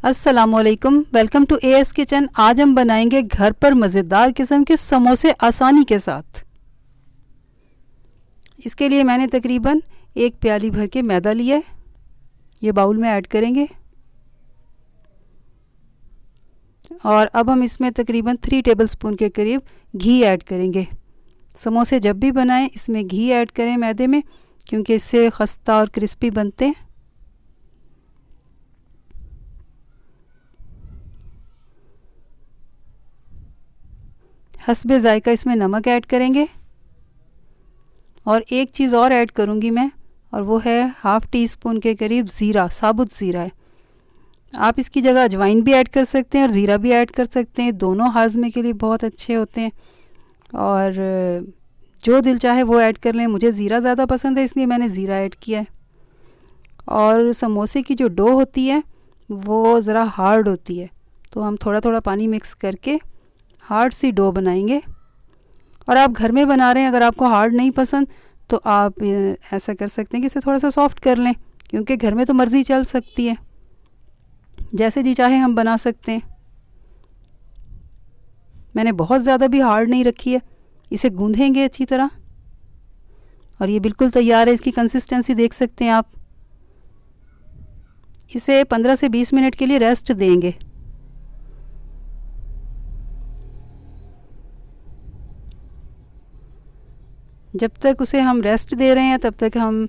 अस्सलामुअलैकुम, welcome to as kitchen. आज हम बनाएंगे घर पर मज़ेदार किस्म के समोसे आसानी के साथ। इसके लिए मैंने तकरीबन 1 प्याली भर के मैदा लिया है। ये बाउल में ऐड करेंगे और अब हम इसमें तकरीबन 3 टेबलस्पून के करीब घी ऐड करेंगे। समोसे जब भी बनाएं इसमें घी ऐड करें मैदे में, क्योंकि इससे खस्ता और क्रिस्पी बनते हैं। हस्बे ज़ायका इसमें नमक ऐड करेंगे और एक चीज़ और ऐड करूँगी मैं, और वो है हाफ़ टी स्पून के करीब ज़ीरा, साबुत ज़ीरा है। आप इसकी जगह अजवाइन भी ऐड कर सकते हैं और ज़ीरा भी ऐड कर सकते हैं, दोनों हाजमे के लिए बहुत अच्छे होते हैं और जो दिल चाहे वो ऐड कर लें। मुझे ज़ीरा ज़्यादा पसंद है इसलिए मैंने ज़ीरा ऐड किया है। और समोसे की जो डो होती है वो ज़रा हार्ड होती है, तो हम थोड़ा थोड़ा पानी मिक्स करके हार्ड सी डो बनाएंगे। और आप घर में बना रहे हैं, अगर आपको हार्ड नहीं पसंद तो आप ऐसा कर सकते हैं कि इसे थोड़ा सा सॉफ्ट कर लें, क्योंकि घर में तो मर्ज़ी चल सकती है, जैसे जी चाहे हम बना सकते हैं। मैंने बहुत ज़्यादा भी हार्ड नहीं रखी है। इसे गूँधेंगे अच्छी तरह और ये बिल्कुल तैयार है। इसकी कंसिस्टेंसी देख सकते हैं आप। इसे 15 से 20 मिनट के लिए रेस्ट देंगे। जब तक उसे हम रेस्ट दे रहे हैं तब तक हम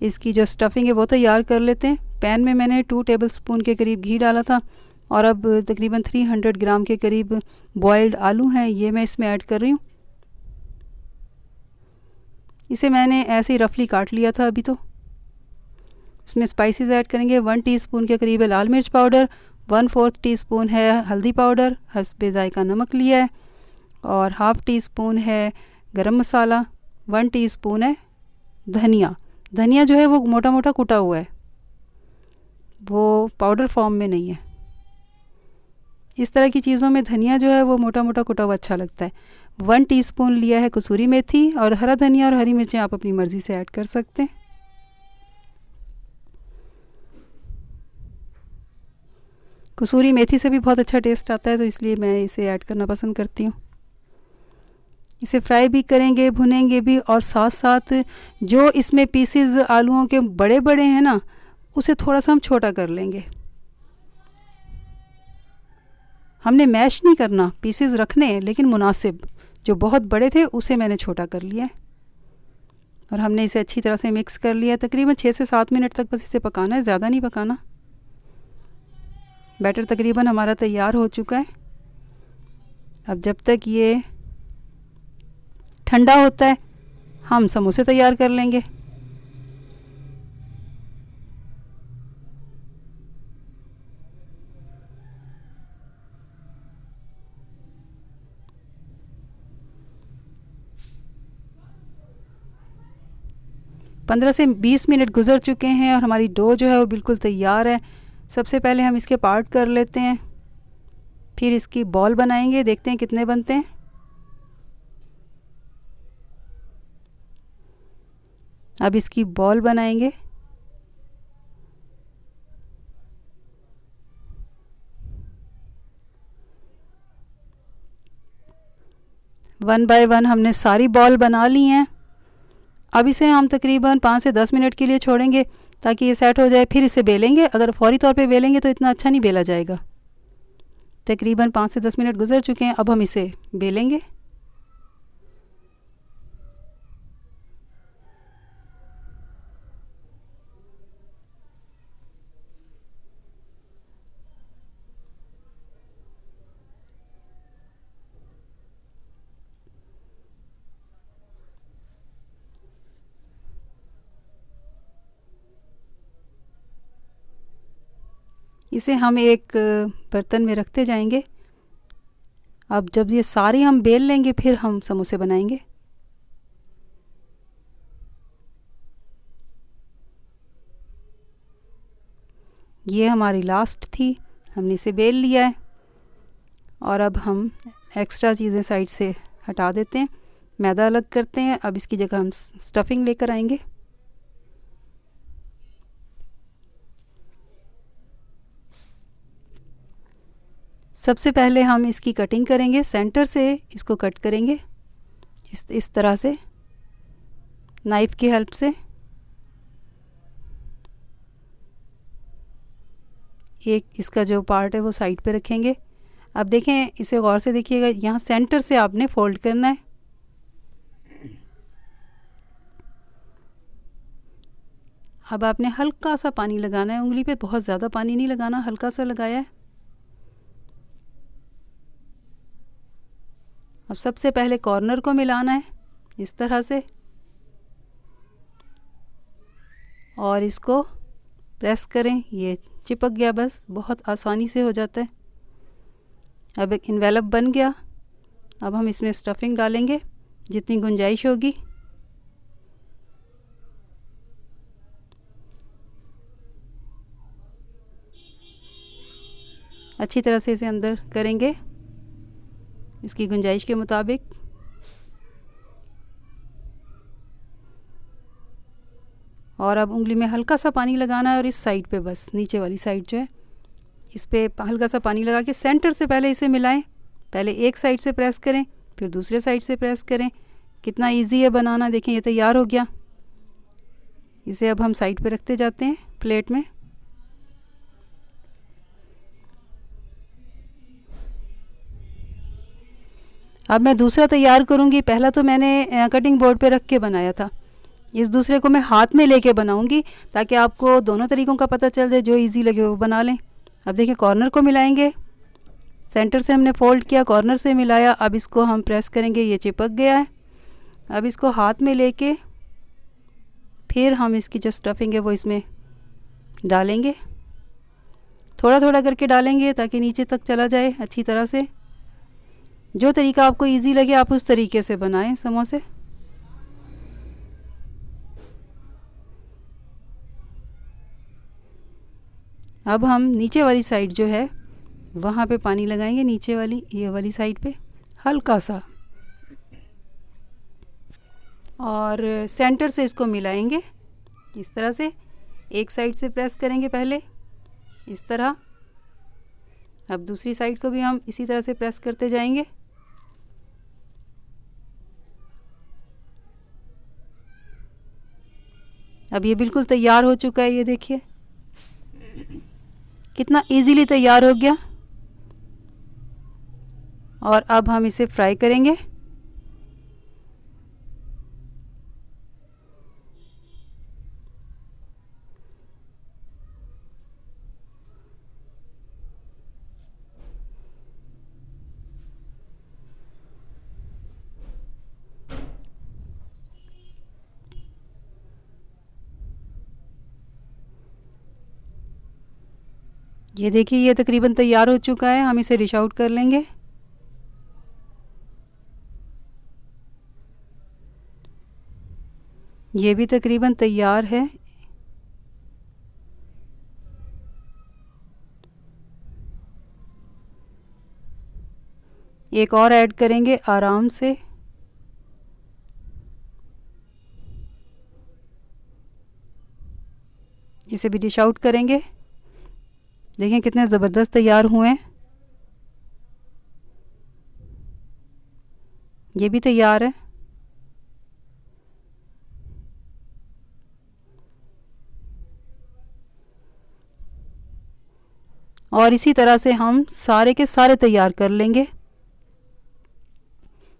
इसकी जो स्टफ़िंग है वो तैयार कर लेते हैं। पैन में मैंने 2 टेबलस्पून के करीब घी डाला था और अब तकरीबन 300 ग्राम के करीब बॉइल्ड आलू हैं, ये मैं इसमें ऐड कर रही हूँ। इसे मैंने ऐसे ही रफली काट लिया था अभी। तो इसमें स्पाइसेस ऐड करेंगे। 1 टीस्पून के करीब है लाल मिर्च पाउडर, 1/4 टीस्पून है हल्दी पाउडर, हस्बे ज़ायका नमक लिया है और हाफ़ टी स्पून है गरम मसाला, 1 टीस्पून है धनिया। धनिया जो है वो मोटा मोटा कुटा हुआ है, वो पाउडर फॉर्म में नहीं है। इस तरह की चीज़ों में धनिया जो है वो मोटा मोटा कुटा हुआ अच्छा लगता है। 1 टीस्पून लिया है कसूरी मेथी, और हरा धनिया और हरी मिर्चें आप अपनी मर्ज़ी से ऐड कर सकते हैं। कसूरी मेथी से भी बहुत अच्छा टेस्ट आता है, तो इसलिए मैं इसे ऐड करना पसंद करती हूँ। इसे फ्राई भी करेंगे, भुनेंगे भी, और साथ साथ जो इसमें पीसेस आलूओं के बड़े बड़े हैं ना, उसे थोड़ा सा हम छोटा कर लेंगे। हमने मैश नहीं करना, पीसेस रखने हैं लेकिन मुनासिब। जो बहुत बड़े थे उसे मैंने छोटा कर लिया है और हमने इसे अच्छी तरह से मिक्स कर लिया। तकरीबन 6 से 7 मिनट तक बस इसे पकाना है, ज़्यादा नहीं पकाना। बैटर तकरीबन हमारा तैयार हो चुका है। अब जब तक ये ठंडा होता है हम समोसे तैयार कर लेंगे। पंद्रह से 20 मिनट गुजर चुके हैं और हमारी डो जो है वो बिल्कुल तैयार है। सबसे पहले हम इसके पार्ट कर लेते हैं, फिर इसकी बॉल बनाएंगे, देखते हैं कितने बनते हैं। अब इसकी बॉल बनाएंगे। वन बाय वन हमने सारी बॉल बना ली हैं। अब इसे हम तकरीबन 5 से 10 मिनट के लिए छोड़ेंगे ताकि ये सेट हो जाए, फिर इसे बेलेंगे। अगर फौरी तौर पे बेलेंगे तो इतना अच्छा नहीं बेला जाएगा। तकरीबन 5 से 10 मिनट गुजर चुके हैं, अब हम इसे बेलेंगे। इसे हम एक बर्तन में रखते जाएंगे। अब जब ये सारी हम बेल लेंगे फिर हम समोसे बनाएंगे। ये हमारी लास्ट थी, हमने इसे बेल लिया है और अब हम एक्स्ट्रा चीज़ें साइड से हटा देते हैं, मैदा अलग करते हैं। अब इसकी जगह हम स्टफिंग लेकर आएंगे। सबसे पहले हम इसकी कटिंग करेंगे, सेंटर से इसको कट करेंगे इस तरह से नाइफ़ की हेल्प से। एक इसका जो पार्ट है वो साइड पे रखेंगे। अब देखें, इसे गौर से देखिएगा, यहाँ सेंटर से आपने फोल्ड करना है। अब आपने हल्का सा पानी लगाना है उंगली पे, बहुत ज़्यादा पानी नहीं लगाना, हल्का सा लगाया है। अब सबसे पहले कॉर्नर को मिलाना है इस तरह से और इसको प्रेस करें, ये चिपक गया, बस बहुत आसानी से हो जाता है। अब एक इन्वेलप बन गया। अब हम इसमें स्टफिंग डालेंगे जितनी गुंजाइश होगी। अच्छी तरह से इसे अंदर करेंगे इसकी गुंजाइश के मुताबिक। और अब उंगली में हल्का सा पानी लगाना है और इस साइड पे, बस नीचे वाली साइड जो है इस पे हल्का सा पानी लगा के सेंटर से पहले इसे मिलाएं। पहले एक साइड से प्रेस करें, फिर दूसरे साइड से प्रेस करें। कितना इजी है बनाना। देखें, ये तैयार हो गया। इसे अब हम साइड पे रखते जाते हैं प्लेट में। अब मैं दूसरा तैयार करूँगी। पहला तो मैंने कटिंग बोर्ड पे रख के बनाया था, इस दूसरे को मैं हाथ में लेके बनाऊंगी ताकि आपको दोनों तरीक़ों का पता चल जाए, जो इजी लगे वो बना लें। अब देखिए, कॉर्नर को मिलाएंगे, सेंटर से हमने फोल्ड किया, कॉर्नर से मिलाया। अब इसको हम प्रेस करेंगे, ये चिपक गया है। अब इसको हाथ में लेके फिर हम इसकी जो स्टफिंग है वो इसमें डालेंगे। थोड़ा थोड़ा करके डालेंगे ताकि नीचे तक चला जाए अच्छी तरह से। जो तरीका आपको इजी लगे आप उस तरीके से बनाएं समोसे। अब हम नीचे वाली साइड जो है वहाँ पे पानी लगाएंगे, नीचे वाली ये वाली साइड पे हल्का सा, और सेंटर से इसको मिलाएंगे इस तरह से। एक साइड से प्रेस करेंगे पहले इस तरह। अब दूसरी साइड को भी हम इसी तरह से प्रेस करते जाएंगे। अब ये बिल्कुल तैयार हो चुका है। ये देखिए कितना इजीली तैयार हो गया। और अब हम इसे फ्राई करेंगे। ये देखिए, ये तकरीबन तैयार हो चुका है। हम इसे डिश आउट कर लेंगे। ये भी तकरीबन तैयार है। एक और ऐड करेंगे आराम से। इसे भी डिश आउट करेंगे। देखें कितने ज़बरदस्त तैयार हुए हैं। ये भी तैयार है। और इसी तरह से हम सारे के सारे तैयार कर लेंगे।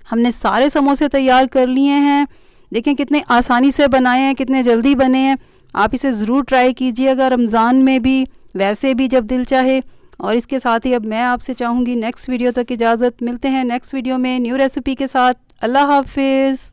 हमने सारे समोसे तैयार कर लिए हैं। देखें कितने आसानी से बनाए हैं, कितने जल्दी बने हैं। आप इसे ज़रूर ट्राई कीजिएगा, रमज़ान में भी, वैसे भी जब दिल चाहे। और इसके साथ ही अब मैं आपसे चाहूँगी नेक्स्ट वीडियो तक इजाज़त। मिलते हैं नेक्स्ट वीडियो में न्यू रेसिपी के साथ। अल्लाह हाफिज़।